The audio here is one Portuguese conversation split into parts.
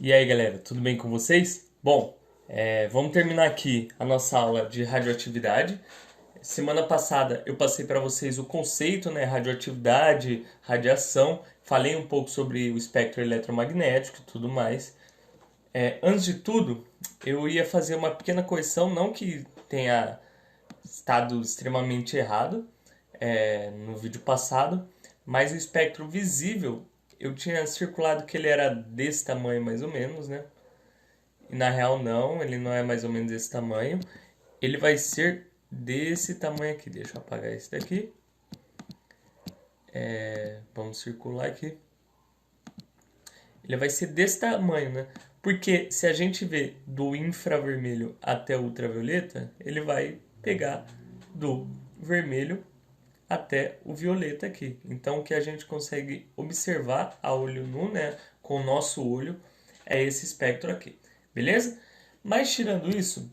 E aí, galera, tudo bem com vocês? Bom, vamos terminar aqui a nossa aula de radioatividade. Semana passada eu passei para vocês o conceito, né, radioatividade, radiação, falei um pouco sobre o espectro eletromagnético e tudo mais. Antes de tudo, eu ia fazer uma pequena correção, não que tenha estado extremamente errado no vídeo passado, mas o espectro visível eu tinha circulado que ele era desse tamanho mais ou menos, né? E na real não, ele não é mais ou menos desse tamanho. Ele vai ser desse tamanho aqui. Deixa eu apagar esse daqui. Vamos circular aqui. Ele vai ser desse tamanho, né? Porque se a gente vê do infravermelho até o ultravioleta, ele vai pegar do vermelho até o violeta aqui. Então o que a gente consegue observar a olho nu, né, com o nosso olho, é esse espectro aqui. Beleza? Mas tirando isso,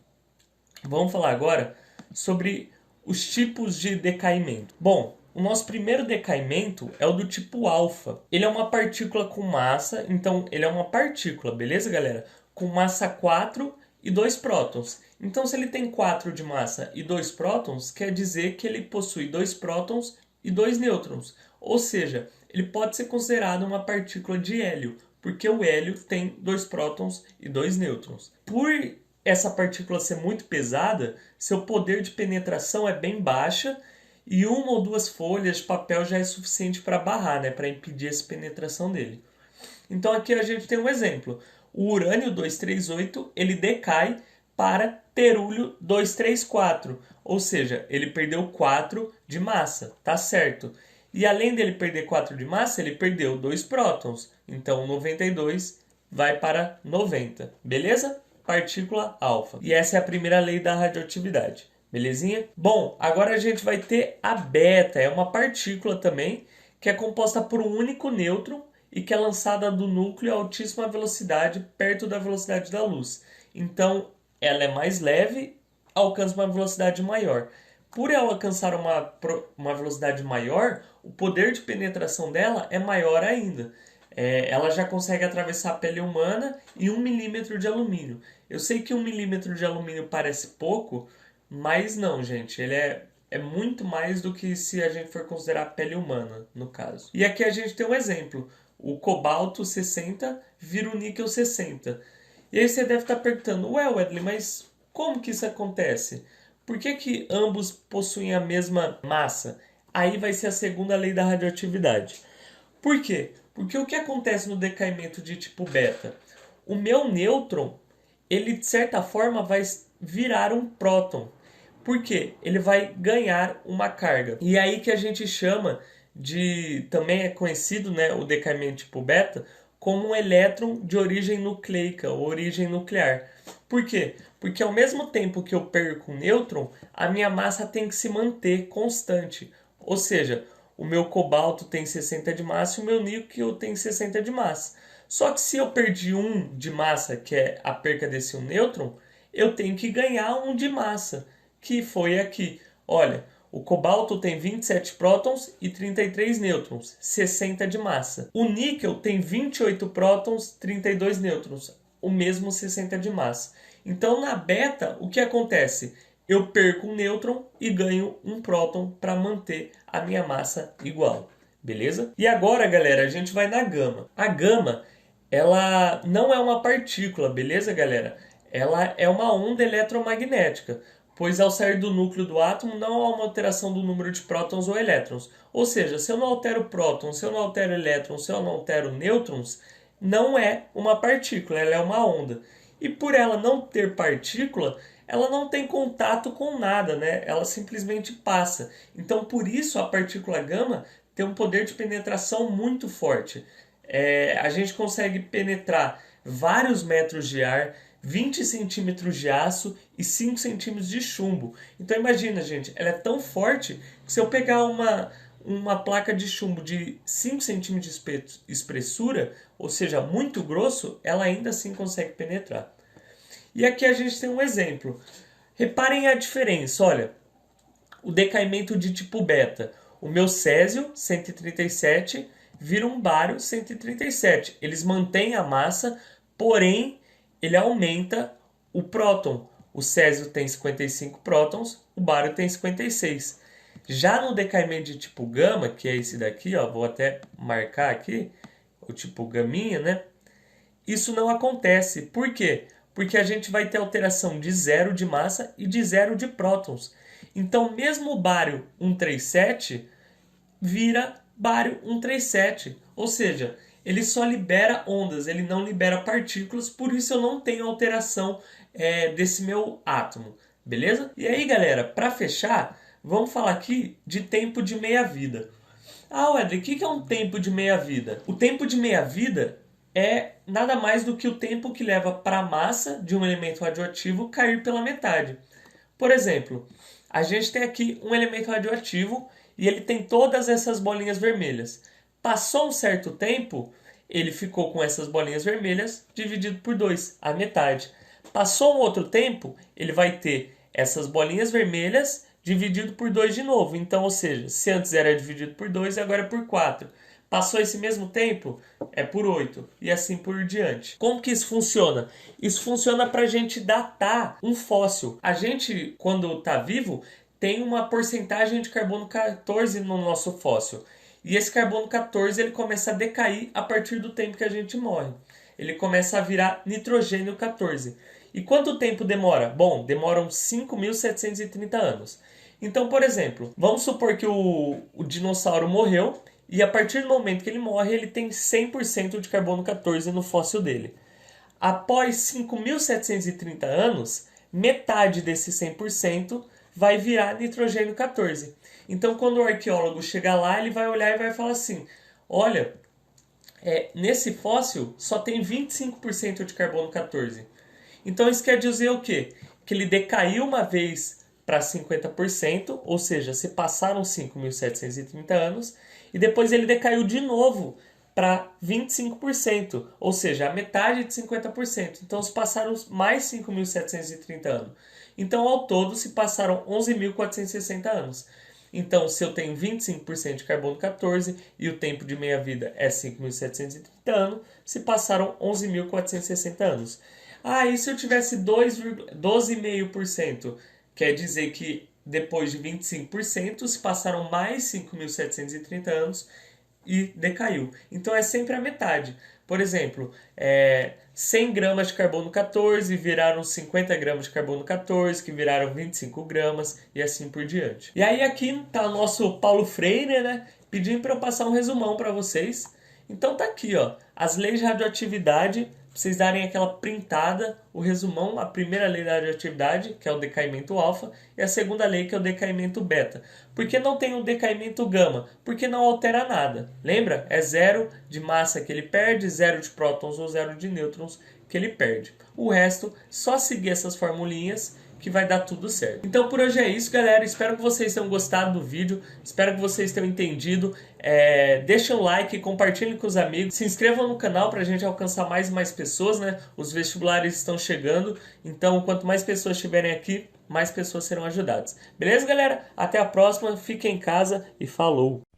vamos falar agora sobre os tipos de decaimento. Bom, o nosso primeiro decaimento é o do tipo alfa. Ele é uma partícula com massa, então ele é uma partícula, beleza, galera? Com massa 4 e 2 prótons. Então, se ele tem 4 de massa e 2 prótons, quer dizer que ele possui 2 prótons e 2 nêutrons. Ou seja, ele pode ser considerado uma partícula de hélio, porque o hélio tem 2 prótons e 2 nêutrons. Por essa partícula ser muito pesada, seu poder de penetração é bem baixa e uma ou duas folhas de papel já é suficiente para barrar, né, para impedir essa penetração dele. Então aqui a gente tem um exemplo. O urânio 238 ele decai para terúlio 234, ou seja, ele perdeu 4 de massa, tá certo? E além dele perder 4 de massa, ele perdeu 2 prótons. Então 92 vai para 90, beleza? Partícula alfa. E essa é a primeira lei da radioatividade. Belezinha? Bom, agora a gente vai ter a beta, é uma partícula também, que é composta por um único nêutron e que é lançada do núcleo a altíssima velocidade, perto da velocidade da luz. Então, ela é mais leve, alcança uma velocidade maior. Por ela alcançar uma velocidade maior, o poder de penetração dela é maior ainda. Ela já consegue atravessar a pele humana em 1 milímetro de alumínio. Eu sei que 1 milímetro de alumínio parece pouco, mas não, gente. Ele é muito mais do que se a gente for considerar a pele humana, no caso. E aqui a gente tem um exemplo. O cobalto 60 vira o níquel 60. E aí você deve estar perguntando, ué, Wesley, mas como que isso acontece? Por que que ambos possuem a mesma massa? Aí vai ser a segunda lei da radioatividade. Por quê? Porque o que acontece no decaimento de tipo beta? O meu nêutron, ele de certa forma vai virar um próton. Por quê? Ele vai ganhar uma carga. E aí que a gente chama de, também é conhecido, né, o decaimento tipo beta, como um elétron de origem nucleica, ou origem nuclear. Por quê? Porque ao mesmo tempo que eu perco um nêutron, a minha massa tem que se manter constante. Ou seja, o meu cobalto tem 60 de massa e o meu níquel tem 60 de massa. Só que se eu perdi 1 de massa, que é a perca desse um nêutron, eu tenho que ganhar 1 de massa, que foi aqui. Olha, o cobalto tem 27 prótons e 33 nêutrons, 60 de massa. O níquel tem 28 prótons, 32 nêutrons, o mesmo 60 de massa. Então, na beta, o que acontece? Eu perco um nêutron e ganho um próton para manter a minha massa igual. Beleza? E agora, galera, a gente vai na gama. A gama, ela não é uma partícula, beleza, galera? Ela é uma onda eletromagnética, pois ao sair do núcleo do átomo não há uma alteração do número de prótons ou elétrons. Ou seja, se eu não altero prótons, se eu não altero elétrons, se eu não altero nêutrons, não é uma partícula, ela é uma onda. E por ela não ter partícula, ela não tem contato com nada, né? Ela simplesmente passa. Então, por isso, a partícula gama tem um poder de penetração muito forte. A gente consegue penetrar vários metros de ar, 20 centímetros de aço e 5 centímetros de chumbo. Então imagina, gente, ela é tão forte que se eu pegar uma placa de chumbo de 5 centímetros de espessura, ou seja, muito grosso, ela ainda assim consegue penetrar. E aqui a gente tem um exemplo. Reparem a diferença, olha, o decaimento de tipo beta. O meu césio, 137, vira um bário 137. Eles mantêm a massa, porém ele aumenta o próton. O césio tem 55 prótons, o bário tem 56. Já no decaimento de tipo gama, que é esse daqui, ó, vou até marcar aqui, o tipo gaminha, né? Isso não acontece. Por quê? Porque a gente vai ter alteração de 0 de massa e de 0 de prótons. Então, mesmo o bário 137 vira bário 137. Ou seja, ele só libera ondas, ele não libera partículas, por isso eu não tenho alteração desse meu átomo. Beleza? E aí, galera, para fechar, vamos falar aqui de tempo de meia-vida. Ah, Wesley, o que é um tempo de meia-vida? O tempo de meia-vida é nada mais do que o tempo que leva para a massa de um elemento radioativo cair pela metade. Por exemplo, a gente tem aqui um elemento radioativo e ele tem todas essas bolinhas vermelhas. Passou um certo tempo, ele ficou com essas bolinhas vermelhas dividido por 2, a metade. Passou um outro tempo, ele vai ter essas bolinhas vermelhas dividido por 2 de novo. Então, ou seja, se antes era dividido por 2, agora é por 4. Passou esse mesmo tempo, é por 8. E assim por diante. Como que isso funciona? Isso funciona para a gente datar um fóssil. A gente, quando está vivo, tem uma porcentagem de carbono 14 no nosso fóssil. E esse carbono 14 ele começa a decair a partir do tempo que a gente morre. Ele começa a virar nitrogênio 14. E quanto tempo demora? Bom, demoram 5.730 anos. Então, por exemplo, vamos supor que o dinossauro morreu e a partir do momento que ele morre, ele tem 100% de carbono 14 no fóssil dele. Após 5.730 anos, metade desse 100% vai virar nitrogênio 14. Então, quando o arqueólogo chegar lá, ele vai olhar e vai falar assim, olha, nesse fóssil só tem 25% de carbono 14. Então isso quer dizer o quê? Que ele decaiu uma vez para 50%, ou seja, se passaram 5.730 anos, e depois ele decaiu de novo para 25%, ou seja, a metade de 50%. Então se passaram mais 5.730 anos. Então ao todo se passaram 11.460 anos. Então, se eu tenho 25% de carbono 14 e o tempo de meia-vida é 5.730 anos, se passaram 11.460 anos. Ah, e se eu tivesse 12,5%? Quer dizer que depois de 25% se passaram mais 5.730 anos e decaiu. Então é sempre a metade. Por exemplo, 100 gramas de carbono 14 viraram 50 gramas de carbono 14, que viraram 25 gramas e assim por diante. E aí aqui tá o nosso Paulo Freire, né? Pedindo para eu passar um resumão para vocês. Então tá aqui, ó, as leis de radioatividade, pra vocês darem aquela printada, o resumão, a primeira lei da radioatividade, que é o decaimento alfa, e a segunda lei, que é o decaimento beta. Por que não tem o decaimento gama? Porque não altera nada. Lembra? É 0 de massa que ele perde, 0 de prótons ou 0 de nêutrons que ele perde. O resto, só seguir essas formulinhas que vai dar tudo certo. Então por hoje é isso, galera. Espero que vocês tenham gostado do vídeo. Espero que vocês tenham entendido. Deixem um like, compartilhem com os amigos. Se inscrevam no canal para a gente alcançar mais e mais pessoas, né? Os vestibulares estão chegando. Então quanto mais pessoas estiverem aqui, mais pessoas serão ajudadas. Beleza, galera? Até a próxima. Fiquem em casa e falou!